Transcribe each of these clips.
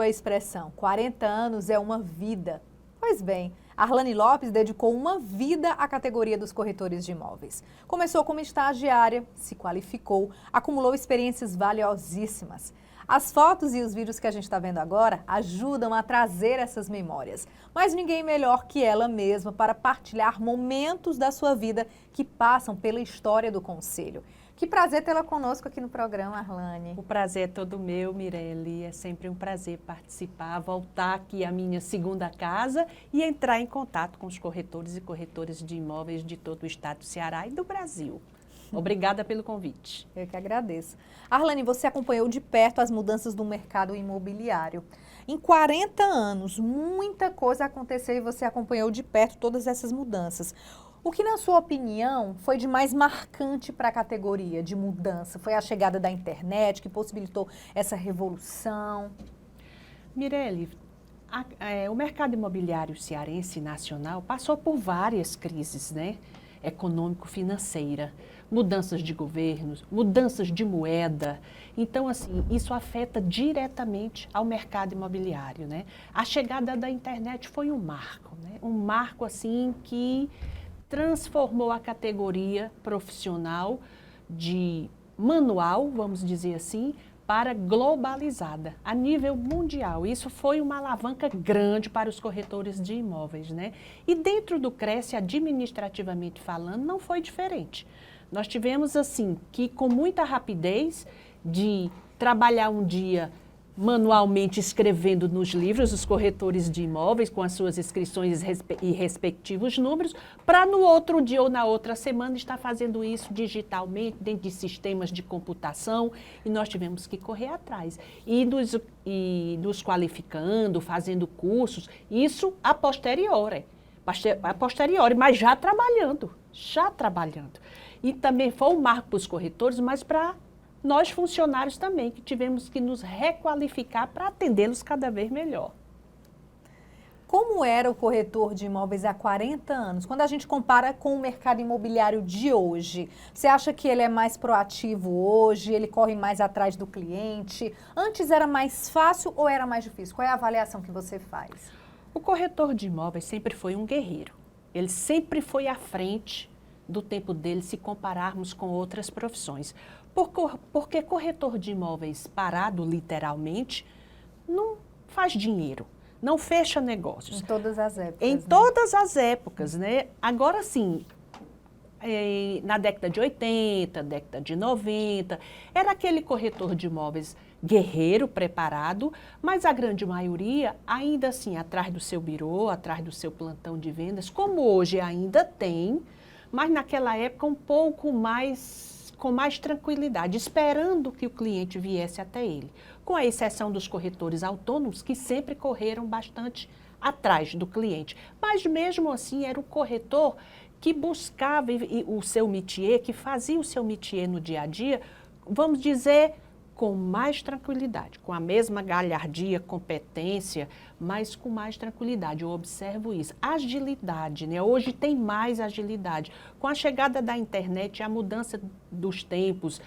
a expressão 40 anos é uma vida. Pois bem, Arlane Lopes dedicou uma vida à categoria dos corretores de imóveis. Começou como estagiária, se qualificou, acumulou experiências valiosíssimas. As fotos e os vídeos que a gente está vendo agora ajudam a trazer essas memórias. Mas ninguém melhor que ela mesma para partilhar momentos da sua vida que passam pela história do Conselho. Que prazer tê-la conosco aqui no programa, Arlane. O prazer é todo meu, Mirelle. É sempre um prazer participar, voltar aqui à minha segunda casa e entrar em contato com os corretores e corretoras de imóveis de todo o estado do Ceará e do Brasil. Obrigada pelo convite. Eu que agradeço. Arlane, você acompanhou de perto as mudanças do mercado imobiliário. Em 40 anos, muita coisa aconteceu e você acompanhou de perto todas essas mudanças. O que, na sua opinião, foi de mais marcante para a categoria de mudança? Foi a chegada da internet que possibilitou essa revolução? Mirelle, o mercado imobiliário cearense e nacional passou por várias crises, né? Econômico-financeira, mudanças de governos, mudanças de moeda. Então, assim, isso afeta diretamente ao mercado imobiliário, né? A chegada da internet foi um marco, né? Um marco, assim, que transformou a categoria profissional de manual, vamos dizer assim, para globalizada, a nível mundial. Isso foi uma alavanca grande para os corretores de imóveis, né? E dentro do Cresce, administrativamente falando, não foi diferente. Nós tivemos, assim, que com muita rapidez de trabalhar um dia manualmente escrevendo nos livros, os corretores de imóveis, com as suas inscrições e respectivos números, para no outro dia ou na outra semana estar fazendo isso digitalmente, dentro de sistemas de computação, e nós tivemos que correr atrás. E nos qualificando, fazendo cursos, isso a posteriori, mas já trabalhando. E também foi um marco para os corretores, mas para nós funcionários também, que tivemos que nos requalificar para atendê-los cada vez melhor. Como era o corretor de imóveis há 40 anos? Quando a gente compara com o mercado imobiliário de hoje, você acha que ele é mais proativo hoje, ele corre mais atrás do cliente? Antes era mais fácil ou era mais difícil? Qual é a avaliação que você faz? O corretor de imóveis sempre foi um guerreiro. Ele sempre foi à frente do tempo dele se compararmos com outras profissões. Porque corretor de imóveis parado, literalmente, não faz dinheiro, não fecha negócios. Em todas as épocas. Em todas as épocas, né? Agora sim, na década de 80, década de 90, era aquele corretor de imóveis guerreiro, preparado, mas a grande maioria ainda assim atrás do seu birô, atrás do seu plantão de vendas, como hoje ainda tem, mas naquela época um pouco mais com mais tranquilidade, esperando que o cliente viesse até ele, com a exceção dos corretores autônomos, que sempre correram bastante atrás do cliente. Mas mesmo assim era o corretor que buscava o seu métier, que fazia o seu métier no dia a dia, vamos dizer, com mais tranquilidade, com a mesma galhardia, competência, mas com mais tranquilidade. Eu observo isso. Agilidade, né? Hoje tem mais agilidade. Com a chegada da internet, a mudança dos tempos,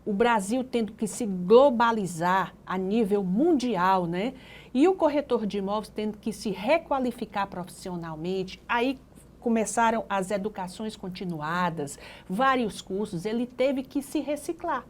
o Brasil tendo que se globalizar a nível mundial, né? E o corretor de imóveis tendo que se requalificar profissionalmente, aí começaram as educações continuadas, vários cursos, ele teve que se reciclar.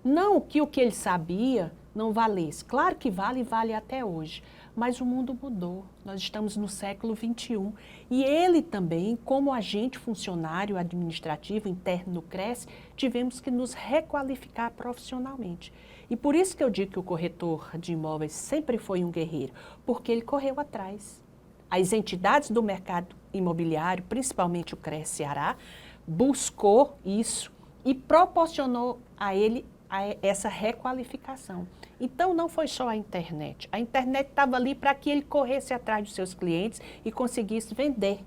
Não que o que ele sabia não valesse. Claro que vale e vale até hoje. Mas o mundo mudou. Nós estamos no século XXI. E ele também, como agente funcionário administrativo interno no Cresce, tivemos que nos requalificar profissionalmente. E por isso que eu digo que o corretor de imóveis sempre foi um guerreiro, porque ele correu atrás. As entidades do mercado imobiliário, principalmente o Cresce Ceará, buscou isso e proporcionou a ele essa requalificação. Então, não foi só a internet. A internet estava ali para que ele corresse atrás dos seus clientes e conseguisse vender,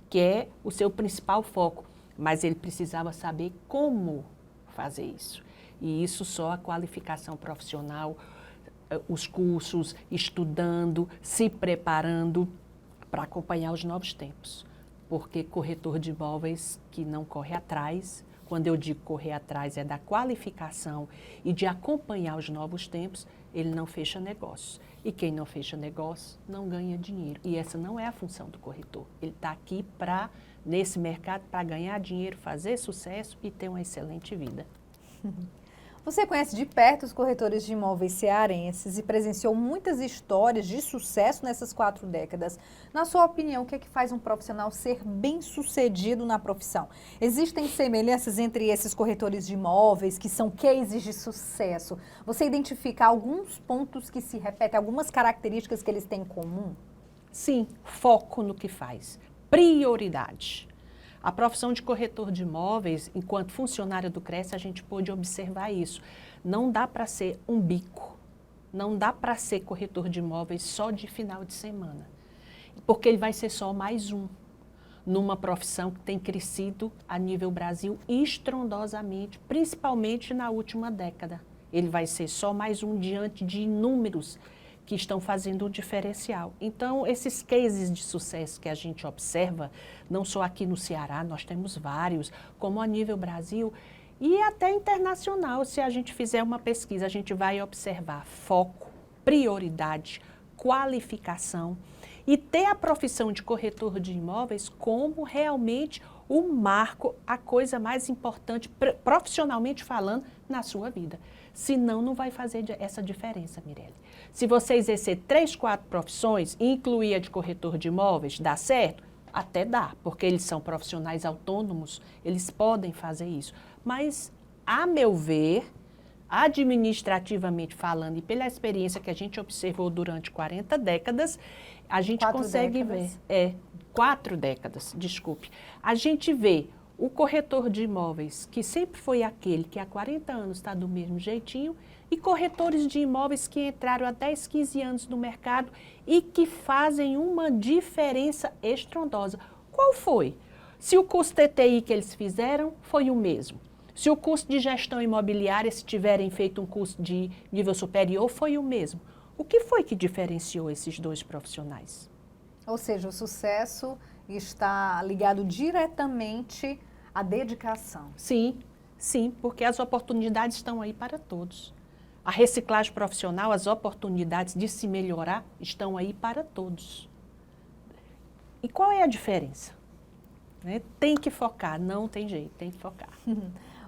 que é o seu principal foco. Mas ele precisava saber como fazer isso. E isso só a qualificação profissional, os cursos, estudando, se preparando para acompanhar os novos tempos. Porque corretor de imóveis que não corre atrás, quando eu digo correr atrás é da qualificação e de acompanhar os novos tempos, ele não fecha negócios. E quem não fecha negócio não ganha dinheiro. E essa não é a função do corretor. Ele está aqui nesse mercado para ganhar dinheiro, fazer sucesso e ter uma excelente vida. Você conhece de perto os corretores de imóveis cearenses e presenciou muitas histórias de sucesso nessas 4 décadas. Na sua opinião, o que é que faz um profissional ser bem-sucedido na profissão? Existem semelhanças entre esses corretores de imóveis, que são cases de sucesso? Você identifica alguns pontos que se repetem, algumas características que eles têm em comum? Sim, foco no que faz. Prioridade. A profissão de corretor de imóveis, enquanto funcionário do CRES, a gente pôde observar isso. Não dá para ser um bico, não dá para ser corretor de imóveis só de final de semana, porque ele vai ser só mais um, numa profissão que tem crescido a nível Brasil estrondosamente, principalmente na última década. Ele vai ser só mais um diante de inúmeros que estão fazendo um diferencial. Então, esses cases de sucesso que a gente observa, não só aqui no Ceará, nós temos vários, como a nível Brasil e até internacional. Se a gente fizer uma pesquisa, a gente vai observar foco, prioridade, qualificação e ter a profissão de corretor de imóveis como realmente o marco, a coisa mais importante, profissionalmente falando, na sua vida. Senão, não vai fazer essa diferença, Mirelle. Se você exercer 3, 4 profissões e incluir a de corretor de imóveis, dá certo? Até dá, porque eles são profissionais autônomos, eles podem fazer isso. Mas, a meu ver, administrativamente falando e pela experiência que a gente observou durante 40 décadas, a gente consegue ver... 4 décadas, desculpe. A gente vê o corretor de imóveis, que sempre foi aquele que há 40 anos está do mesmo jeitinho, e corretores de imóveis que entraram há 10, 15 anos no mercado e que fazem uma diferença estrondosa. Qual foi? Se o custo TTI que eles fizeram foi o mesmo. Se o custo de gestão imobiliária, se tiverem feito um custo de nível superior, foi o mesmo. O que foi que diferenciou esses 2 profissionais? Ou seja, o sucesso está ligado diretamente à dedicação. Sim, sim, porque as oportunidades estão aí para todos. A reciclagem profissional, as oportunidades de se melhorar estão aí para todos. E qual é a diferença? Tem que focar, não tem jeito, tem que focar.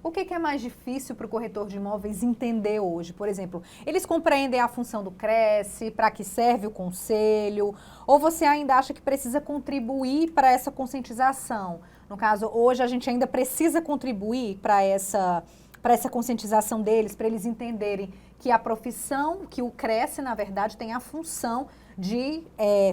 O que é mais difícil para o corretor de imóveis entender hoje? Por exemplo, eles compreendem a função do Cresce, para que serve o conselho, ou você ainda acha que precisa contribuir para essa conscientização? No caso, hoje a gente ainda precisa contribuir para essa conscientização deles, para eles entenderem que a profissão, que o Cresce, na verdade, tem a função de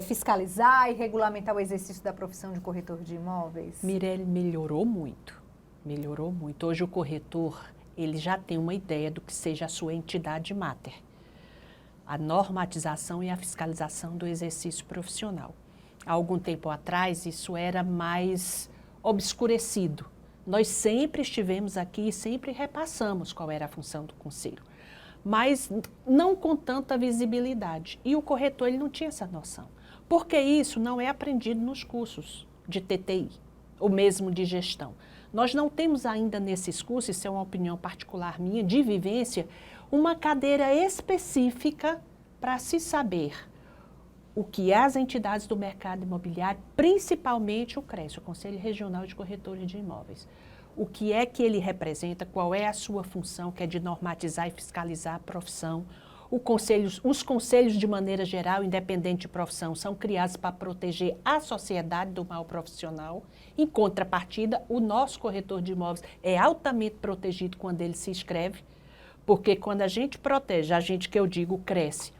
fiscalizar e regulamentar o exercício da profissão de corretor de imóveis? Mirelle, melhorou muito. Melhorou muito. Hoje o corretor, ele já tem uma ideia do que seja a sua entidade máter. A normatização e a fiscalização do exercício profissional. Há algum tempo atrás, isso era mais obscurecido. Nós sempre estivemos aqui e sempre repassamos qual era a função do conselho, mas não com tanta visibilidade. E o corretor, ele não tinha essa noção. Porque isso não é aprendido nos cursos de TTI, ou mesmo de gestão. Nós não temos ainda nesses cursos, isso é uma opinião particular minha, de vivência, uma cadeira específica para se saber o que as entidades do mercado imobiliário, principalmente o CRES, o Conselho Regional de Corretores de Imóveis, o que é que ele representa, qual é a sua função, que é de normatizar e fiscalizar a profissão. Os conselhos, de maneira geral, independente de profissão, são criados para proteger a sociedade do mal profissional. Em contrapartida, o nosso corretor de imóveis é altamente protegido quando ele se inscreve, porque quando a gente protege, a gente que eu digo cresce,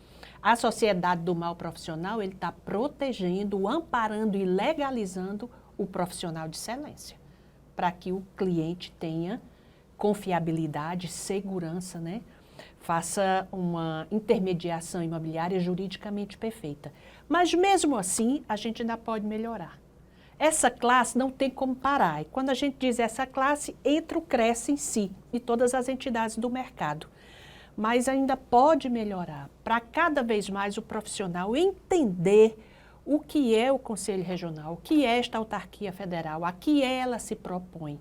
a sociedade do mal profissional, ele está protegendo, amparando e legalizando o profissional de excelência, para que o cliente tenha confiabilidade, segurança, né? Faça uma intermediação imobiliária juridicamente perfeita. Mas mesmo assim, a gente ainda pode melhorar. Essa classe não tem como parar. E quando a gente diz essa classe, entra o Cresce em si e todas as entidades do mercado. Mas ainda pode melhorar para cada vez mais o profissional entender o que é o Conselho Regional, o que é esta autarquia federal, a que ela se propõe,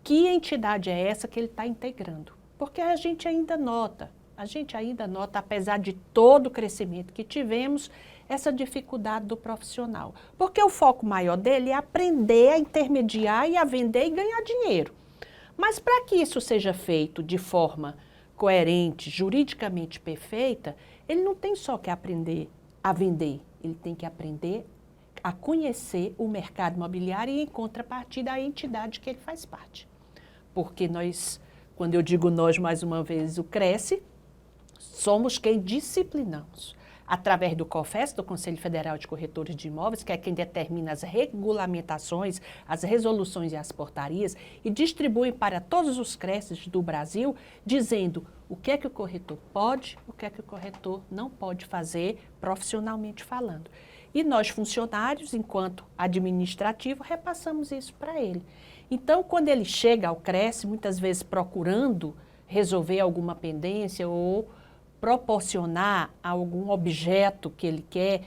que entidade é essa que ele está integrando. Porque a gente ainda nota, a gente ainda nota, apesar de todo o crescimento que tivemos, essa dificuldade do profissional. Porque o foco maior dele é aprender a intermediar e a vender e ganhar dinheiro. Mas para que isso seja feito de forma coerente, juridicamente perfeita, ele não tem só que aprender a vender, ele tem que aprender a conhecer o mercado imobiliário e, em contrapartida, a entidade que ele faz parte. Porque nós, quando eu digo nós, mais uma vez, o Cresce, somos quem disciplinamos, através do COFES, do Conselho Federal de Corretores de Imóveis, que é quem determina as regulamentações, as resoluções e as portarias, e distribui para todos os Cresces do Brasil, dizendo o que é que o corretor pode, o que é que o corretor não pode fazer, profissionalmente falando. E nós, funcionários, enquanto administrativo, repassamos isso para ele. Então, quando ele chega ao Cresce, muitas vezes procurando resolver alguma pendência ou proporcionar algum objeto que ele quer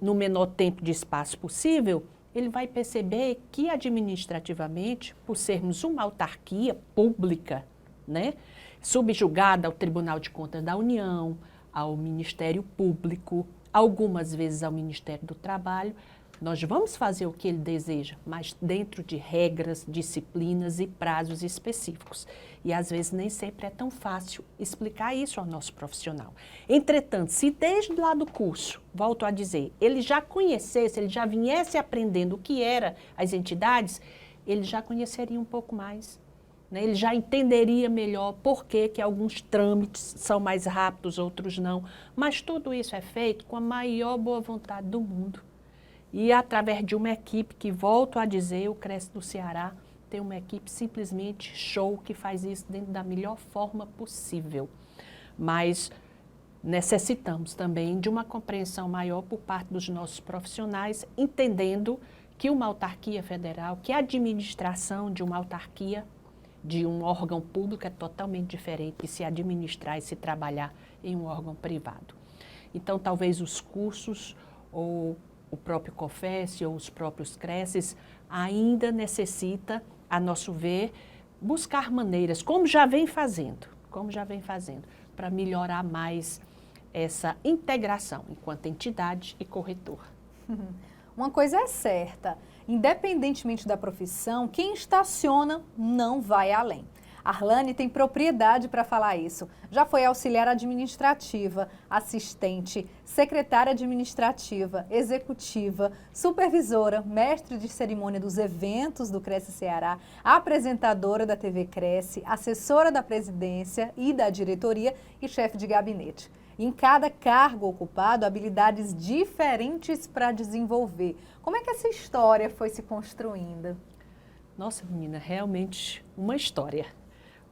no menor tempo de espaço possível, ele vai perceber que administrativamente, por sermos uma autarquia pública, né, subjugada ao Tribunal de Contas da União, ao Ministério Público, algumas vezes ao Ministério do Trabalho, nós vamos fazer o que ele deseja, mas dentro de regras, disciplinas e prazos específicos. E às vezes nem sempre é tão fácil explicar isso ao nosso profissional. Entretanto, se desde lá do curso, volto a dizer, ele já conhecesse, ele já viesse aprendendo o que eram as entidades, ele já conheceria um pouco mais. Né? Ele já entenderia melhor por que alguns trâmites são mais rápidos, outros não. Mas tudo isso é feito com a maior boa vontade do mundo. E através de uma equipe que, volto a dizer, o Cresce do Ceará tem uma equipe simplesmente show que faz isso dentro da melhor forma possível. Mas necessitamos também de uma compreensão maior por parte dos nossos profissionais, entendendo que uma autarquia federal, que a administração de uma autarquia, de um órgão público é totalmente diferente de se administrar e se trabalhar em um órgão privado. Então, talvez os cursos ou o próprio COFES ou os próprios Cresces ainda necessita, a nosso ver, buscar maneiras, como já vem fazendo, para melhorar mais essa integração enquanto entidade e corretor. Uma coisa é certa, independentemente da profissão, quem estaciona não vai além. Arlane tem propriedade para falar isso. Já foi auxiliar administrativa, assistente, secretária administrativa, executiva, supervisora, mestre de cerimônia dos eventos do Cresce Ceará, apresentadora da TV Cresce, assessora da presidência e da diretoria e chefe de gabinete. Em cada cargo ocupado, habilidades diferentes para desenvolver. Como é que essa história foi se construindo? Nossa, menina, realmente uma história.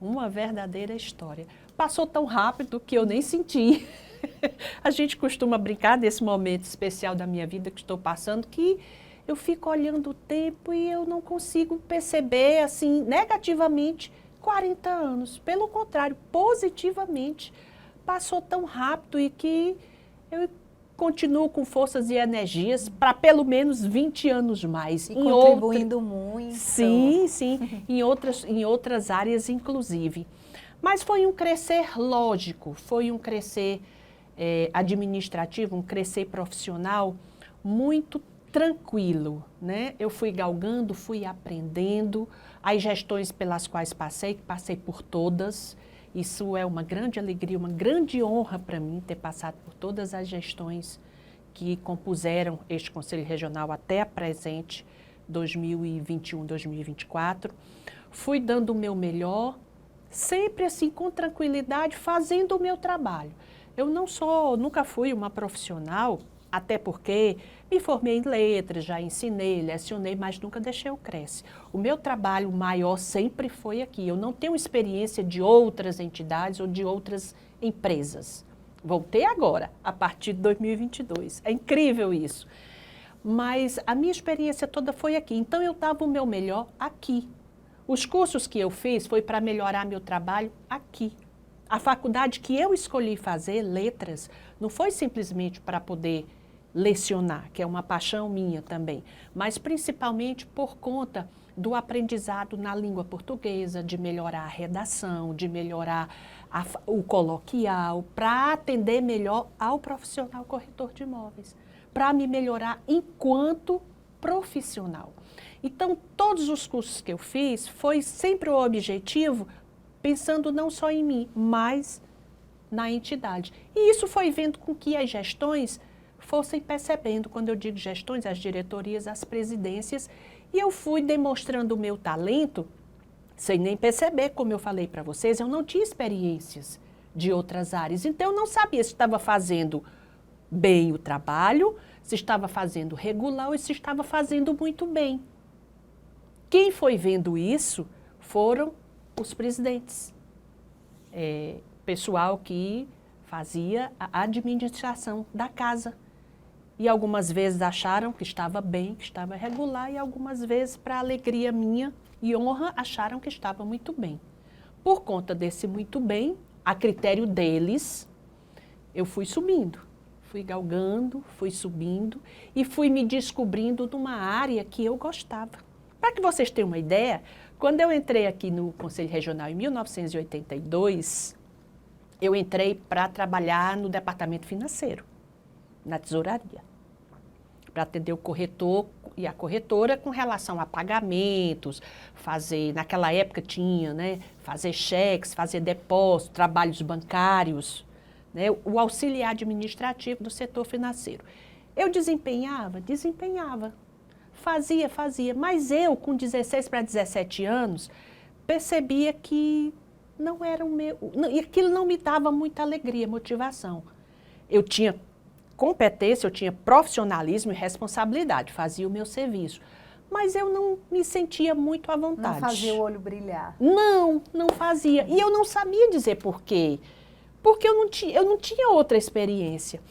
Uma verdadeira história. Passou tão rápido que eu nem senti. A gente costuma brincar desse momento especial da minha vida que estou passando, que eu fico olhando o tempo e eu não consigo perceber, assim, negativamente, 40 anos. Pelo contrário, positivamente, passou tão rápido e que eu continuo com forças e energias para pelo menos 20 anos mais. E contribuindo muito. Sim, sim, em outras áreas inclusive. Mas foi um crescer lógico, foi um crescer administrativo, um crescer profissional muito tranquilo, né? Eu fui galgando, fui aprendendo, as gestões pelas quais passei por todas. Isso é uma grande alegria, uma grande honra para mim ter passado por todas as gestões que compuseram este Conselho Regional até a presente, 2021, 2024. Fui dando o meu melhor, sempre assim com tranquilidade, fazendo o meu trabalho. Eu nunca fui uma profissional, até porque me formei em letras, já ensinei, lecionei, mas nunca deixei o Cresce. O meu trabalho maior sempre foi aqui. Eu não tenho experiência de outras entidades ou de outras empresas. Voltei agora, a partir de 2022. É incrível isso. Mas a minha experiência toda foi aqui. Então, eu dava o meu melhor aqui. Os cursos que eu fiz foi para melhorar meu trabalho aqui. A faculdade que eu escolhi fazer, letras, não foi simplesmente para poder lecionar, que é uma paixão minha também, mas principalmente por conta do aprendizado na língua portuguesa, de melhorar a redação, de melhorar o coloquial, para atender melhor ao profissional corretor de imóveis, para me melhorar enquanto profissional. Então, todos os cursos que eu fiz, foi sempre o objetivo, pensando não só em mim, mas na entidade. E isso foi vendo com que as gestões fossem percebendo, quando eu digo gestões, as diretorias, as presidências, e eu fui demonstrando o meu talento, sem nem perceber, como eu falei para vocês, eu não tinha experiências de outras áreas, então eu não sabia se estava fazendo bem o trabalho, se estava fazendo regular ou se estava fazendo muito bem. Quem foi vendo isso foram os presidentes, pessoal que fazia a administração da casa. E algumas vezes acharam que estava bem, que estava regular, e algumas vezes, para alegria minha e honra, acharam que estava muito bem. Por conta desse muito bem, a critério deles, eu fui subindo, fui galgando, fui subindo e fui me descobrindo numa área que eu gostava. Para que vocês tenham uma ideia, quando eu entrei aqui no Conselho Regional em 1982, eu entrei para trabalhar no departamento financeiro, na tesouraria, para atender o corretor e a corretora com relação a pagamentos, fazer, naquela época tinha, né, fazer cheques, fazer depósitos, trabalhos bancários, né, o auxiliar administrativo do setor financeiro. Eu desempenhava, fazia, mas eu, com 16 para 17 anos, percebia que não era o meu, e aquilo não me dava muita alegria, motivação. Eu tinha competência, eu tinha profissionalismo e responsabilidade, fazia o meu serviço. Mas eu não me sentia muito à vontade. Não fazia o olho brilhar. Não fazia. E eu não sabia dizer por quê. Porque eu não tinha outra experiência.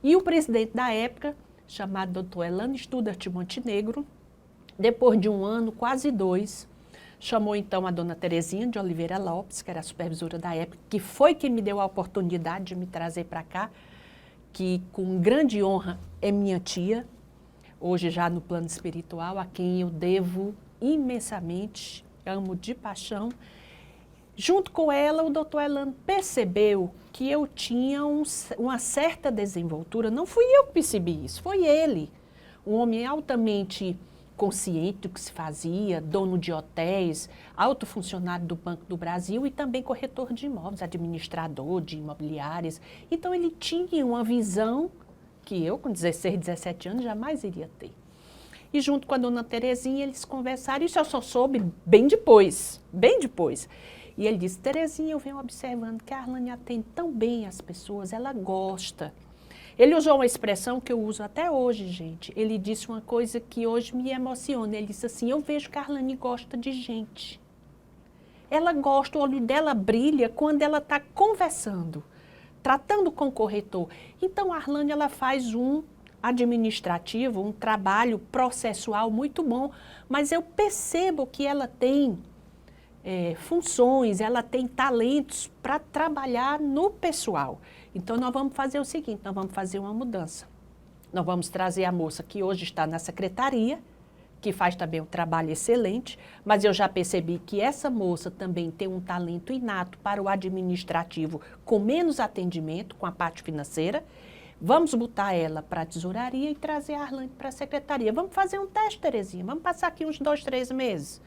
E o presidente da época, chamado Dr. Elano Studart Montenegro, depois de um ano, quase 2, chamou então a dona Terezinha de Oliveira Lopes, que era a supervisora da época, que foi quem me deu a oportunidade de me trazer para cá, que com grande honra é minha tia, hoje já no plano espiritual, a quem eu devo imensamente, amo de paixão. Junto com ela, o doutor Elano percebeu que eu tinha uma certa desenvoltura. Não fui eu que percebi isso, foi ele. Um homem altamente consciente do que se fazia, dono de hotéis, alto funcionário do Banco do Brasil e também corretor de imóveis, administrador de imobiliárias. Então, ele tinha uma visão que eu, com 16, 17 anos, jamais iria ter. E junto com a dona Terezinha, eles conversaram, isso eu só soube bem depois. E ele disse, Terezinha, eu venho observando que a Arlane atende tão bem as pessoas, ela gosta. Ele usou uma expressão que eu uso até hoje, gente. Ele disse uma coisa que hoje me emociona. Ele disse assim, eu vejo que a Arlane gosta de gente. Ela gosta, o olho dela brilha quando ela está conversando, tratando com o corretor. Então, a Arlane, ela faz um administrativo, um trabalho processual muito bom, mas eu percebo que ela tem funções, ela tem talentos para trabalhar no pessoal. Então, nós vamos fazer o seguinte, nós vamos fazer uma mudança. Nós vamos trazer a moça que hoje está na secretaria, que faz também um trabalho excelente, mas eu já percebi que essa moça também tem um talento inato para o administrativo, com menos atendimento, com a parte financeira. Vamos botar ela para a tesouraria e trazer a Arlane para a secretaria. Vamos fazer um teste, Terezinha, vamos passar aqui uns 2, 3 meses,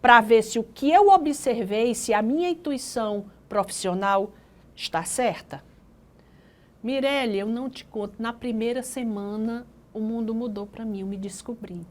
para ver se o que eu observei, se a minha intuição profissional está certa. Mirelle, eu não te conto, na primeira semana o mundo mudou para mim, eu me descobri.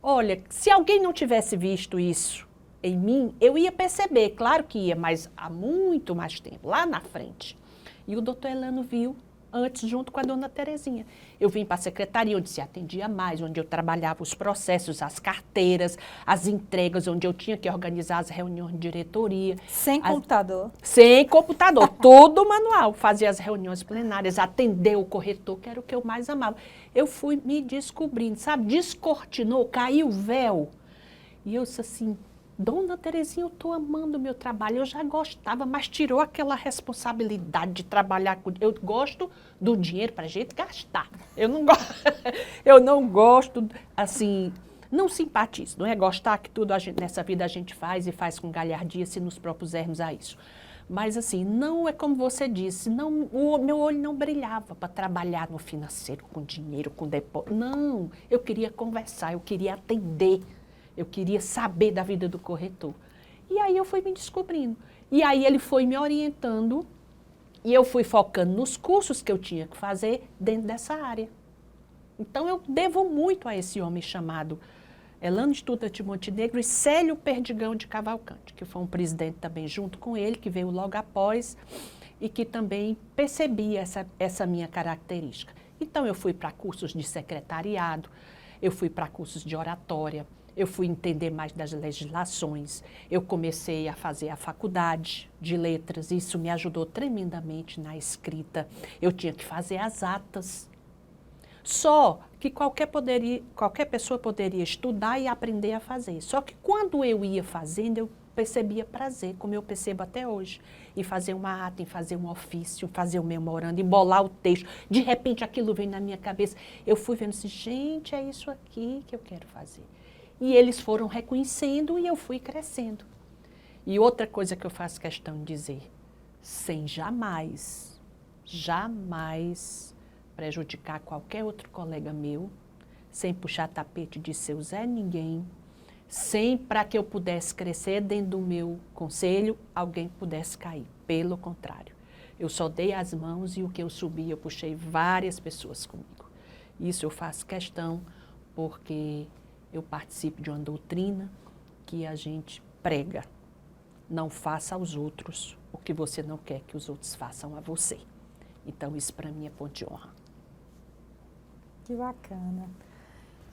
Olha, se alguém não tivesse visto isso em mim, eu ia perceber, claro que ia, mas há muito mais tempo, lá na frente. E o doutor Elano viu antes, junto com a dona Terezinha. Eu vim para a secretaria, onde se atendia mais, onde eu trabalhava os processos, as carteiras, as entregas, onde eu tinha que organizar as reuniões de diretoria. Sem computador? Sem computador, todo manual. Fazia as reuniões plenárias, atender o corretor, que era o que eu mais amava. Eu fui me descobrindo, sabe? Descortinou, caiu o véu. E eu disse assim, dona Terezinha, eu estou amando o meu trabalho. Eu já gostava, mas tirou aquela responsabilidade de trabalhar com... Eu gosto do dinheiro para a gente gastar. Eu não gosto, assim... Não simpatizo, não é gostar que tudo nessa vida a gente faz e faz com galhardia se nos propusermos a isso. Mas assim, não é como você disse, não, o meu olho não brilhava para trabalhar no financeiro, com dinheiro, com depósito. Não, eu queria conversar, eu queria atender, eu queria saber da vida do corretor. E aí eu fui me descobrindo. E aí ele foi me orientando e eu fui focando nos cursos que eu tinha que fazer dentro dessa área. Então eu devo muito a esse homem chamado Elano de Dutra de Montenegro e Célio Perdigão de Cavalcante, que foi um presidente também junto com ele, que veio logo após e que também percebia essa minha característica. Então eu fui para cursos de secretariado, eu fui para cursos de oratória, eu fui entender mais das legislações, eu comecei a fazer a faculdade de letras, isso me ajudou tremendamente na escrita, eu tinha que fazer as atas. Só que qualquer pessoa poderia estudar e aprender a fazer. Só que quando eu ia fazendo, eu percebia prazer, como eu percebo até hoje, em fazer uma ata, em fazer um ofício, fazer um memorando, em bolar o texto. De repente aquilo vem na minha cabeça. Eu fui vendo assim, gente, é isso aqui que eu quero fazer. E eles foram reconhecendo e eu fui crescendo. E outra coisa que eu faço questão de dizer, sem jamais prejudicar qualquer outro colega meu, sem puxar tapete de seu Zé Ninguém, sem para que eu pudesse crescer dentro do meu conselho, alguém pudesse cair. Pelo contrário, eu só dei as mãos e o que eu subi, eu puxei várias pessoas comigo. Isso eu faço questão porque eu participo de uma doutrina que a gente prega. Não faça aos outros o que você não quer que os outros façam a você. Então isso para mim é ponto de honra. Que bacana.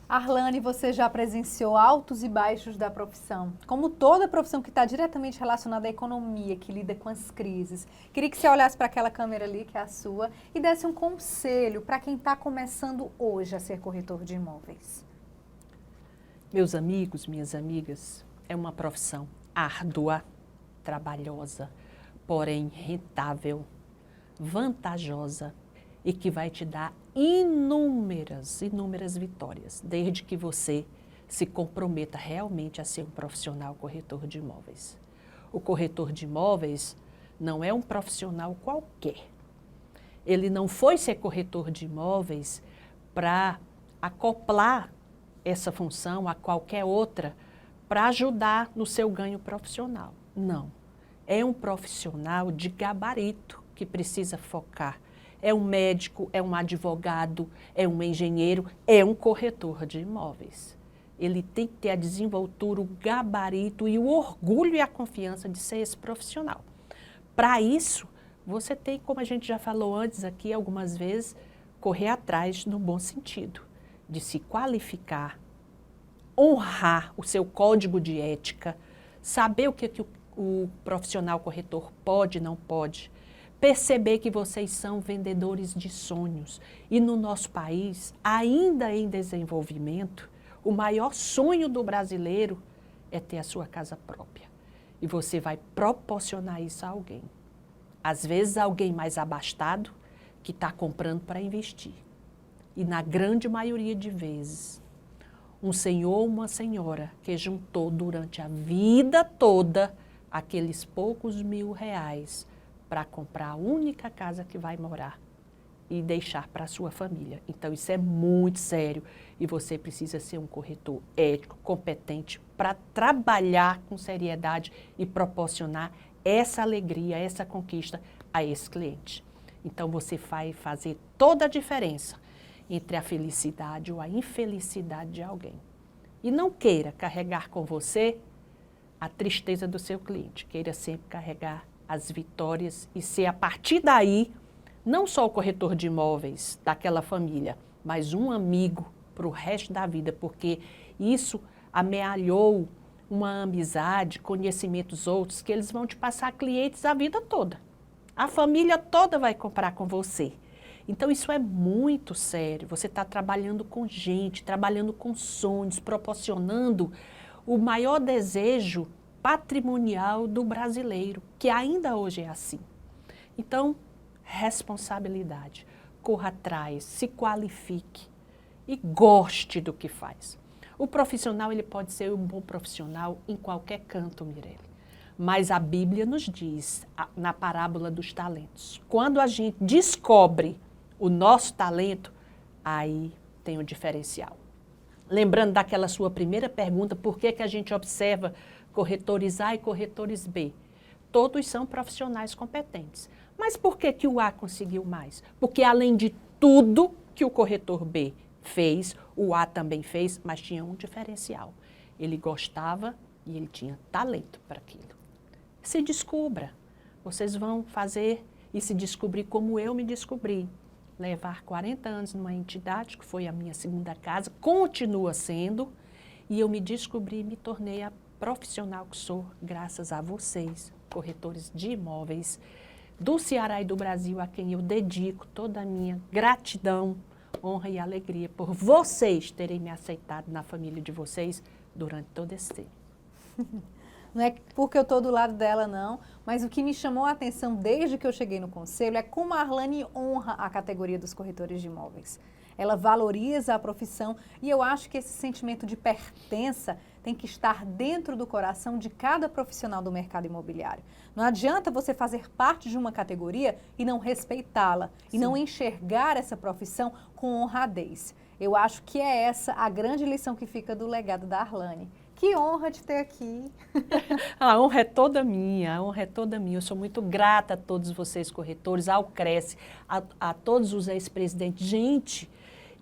Arlane, você já presenciou altos e baixos da profissão, como toda profissão que está diretamente relacionada à economia, que lida com as crises. Queria que você olhasse para aquela câmera ali, que é a sua, e desse um conselho para quem está começando hoje a ser corretor de imóveis. Meus amigos, minhas amigas, é uma profissão árdua, trabalhosa, porém rentável, vantajosa e que vai te dar inúmeras vitórias, desde que você se comprometa realmente a ser um profissional corretor de imóveis. O corretor de imóveis não é um profissional qualquer. Ele não foi ser corretor de imóveis para acoplar essa função a qualquer outra para ajudar no seu ganho profissional. Não. É um profissional de gabarito que precisa focar. É um médico, é um advogado, é um engenheiro, é um corretor de imóveis. Ele tem que ter a desenvoltura, o gabarito e o orgulho e a confiança de ser esse profissional. Para isso, você tem, como a gente já falou antes aqui algumas vezes, correr atrás no bom sentido, de se qualificar, honrar o seu código de ética, saber o que o profissional corretor pode e não pode, perceber que vocês são vendedores de sonhos. E no nosso país, ainda em desenvolvimento, o maior sonho do brasileiro é ter a sua casa própria. E você vai proporcionar isso a alguém. Às vezes, alguém mais abastado que está comprando para investir. E na grande maioria de vezes, um senhor ou uma senhora que juntou durante a vida toda aqueles poucos R$1.000 para comprar a única casa que vai morar e deixar para a sua família. Então, isso é muito sério e você precisa ser um corretor ético, competente, para trabalhar com seriedade e proporcionar essa alegria, essa conquista a esse cliente. Então, você vai fazer toda a diferença entre a felicidade ou a infelicidade de alguém. E não queira carregar com você a tristeza do seu cliente. Queira sempre carregar as vitórias e ser, a partir daí, não só o corretor de imóveis daquela família, mas um amigo para o resto da vida, porque isso amealhou uma amizade, conhecimentos outros, que eles vão te passar clientes a vida toda. A família toda vai comprar com você. Então, isso é muito sério. Você está trabalhando com gente, trabalhando com sonhos, proporcionando o maior desejo patrimonial do brasileiro, que ainda hoje é assim. Então, responsabilidade. Corra atrás, se qualifique e goste do que faz. O profissional, ele pode ser um bom profissional em qualquer canto, Mirelle. Mas a Bíblia nos diz, na parábola dos talentos, quando a gente descobre o nosso talento, aí tem o diferencial. Lembrando daquela sua primeira pergunta, por que a gente observa corretores A e corretores B? Todos são profissionais competentes. Mas por que o A conseguiu mais? Porque além de tudo que o corretor B fez, o A também fez, mas tinha um diferencial. Ele gostava e ele tinha talento para aquilo. Se descubra. Vocês vão fazer e se descobrir como eu me descobri. Levar 40 anos numa entidade, que foi a minha segunda casa, continua sendo, e eu me descobri e me tornei a profissional que sou, graças a vocês, corretores de imóveis do Ceará e do Brasil, a quem eu dedico toda a minha gratidão, honra e alegria por vocês terem me aceitado na família de vocês durante todo esse tempo. Não é porque eu estou do lado dela, não, mas o que me chamou a atenção desde que eu cheguei no conselho é como a Arlane honra a categoria dos corretores de imóveis. Ela valoriza a profissão e eu acho que esse sentimento de pertença tem que estar dentro do coração de cada profissional do mercado imobiliário. Não adianta você fazer parte de uma categoria e não respeitá-la, e não enxergar essa profissão com honradez. Eu acho que é essa a grande lição que fica do legado da Arlane. Que honra de ter aqui. A honra é toda minha, a honra é toda minha. Eu sou muito grata a todos vocês corretores, ao Cresce, a todos os ex-presidentes. Gente,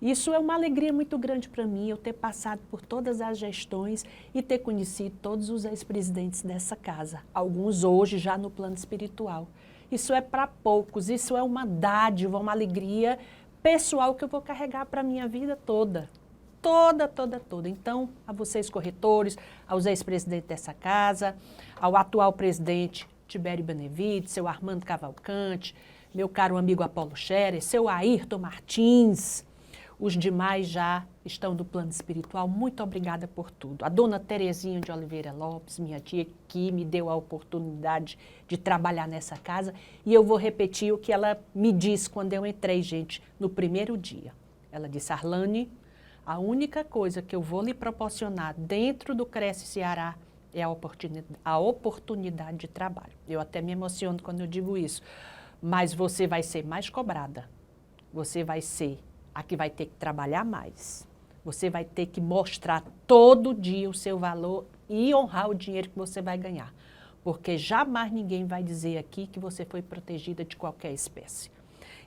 isso é uma alegria muito grande para mim, eu ter passado por todas as gestões e ter conhecido todos os ex-presidentes dessa casa. Alguns hoje já no plano espiritual. Isso é para poucos, isso é uma dádiva, uma alegria pessoal que eu vou carregar para a minha vida toda. Toda. Então, a vocês corretores, aos ex-presidentes dessa casa, ao atual presidente Tibério Benevides, seu Armando Cavalcante, meu caro amigo Apolo Scherer, seu Ayrton Martins, os demais já estão do plano espiritual. Muito obrigada por tudo. A dona Terezinha de Oliveira Lopes, minha tia, que me deu a oportunidade de trabalhar nessa casa, e eu vou repetir o que ela me disse quando eu entrei, gente, no primeiro dia. Ela disse: Arlane, a única coisa que eu vou lhe proporcionar dentro do Cresce Ceará é a oportunidade de trabalho. Eu até me emociono quando eu digo isso. Mas você vai ser mais cobrada. Você vai ser a que vai ter que trabalhar mais. Você vai ter que mostrar todo dia o seu valor e honrar o dinheiro que você vai ganhar. Porque jamais ninguém vai dizer aqui que você foi protegida de qualquer espécie.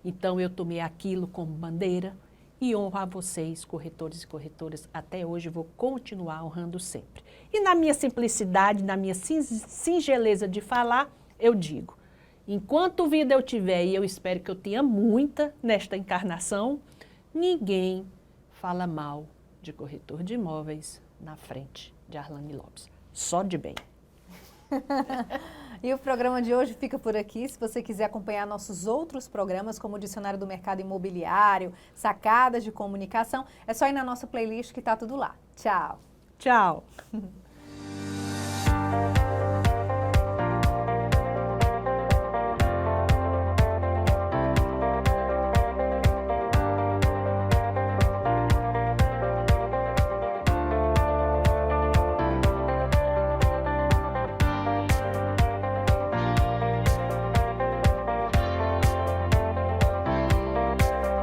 Então, eu tomei aquilo como bandeira, e honro a vocês, corretores e corretoras, até hoje vou continuar honrando sempre. E na minha simplicidade, na minha singeleza de falar, eu digo, enquanto vida eu tiver, e eu espero que eu tenha muita nesta encarnação, ninguém fala mal de corretor de imóveis na frente de Arlane Lopes. Só de bem. E o programa de hoje fica por aqui. Se você quiser acompanhar nossos outros programas, como o Dicionário do Mercado Imobiliário, Sacadas de Comunicação, é só ir na nossa playlist que está tudo lá. Tchau! Tchau!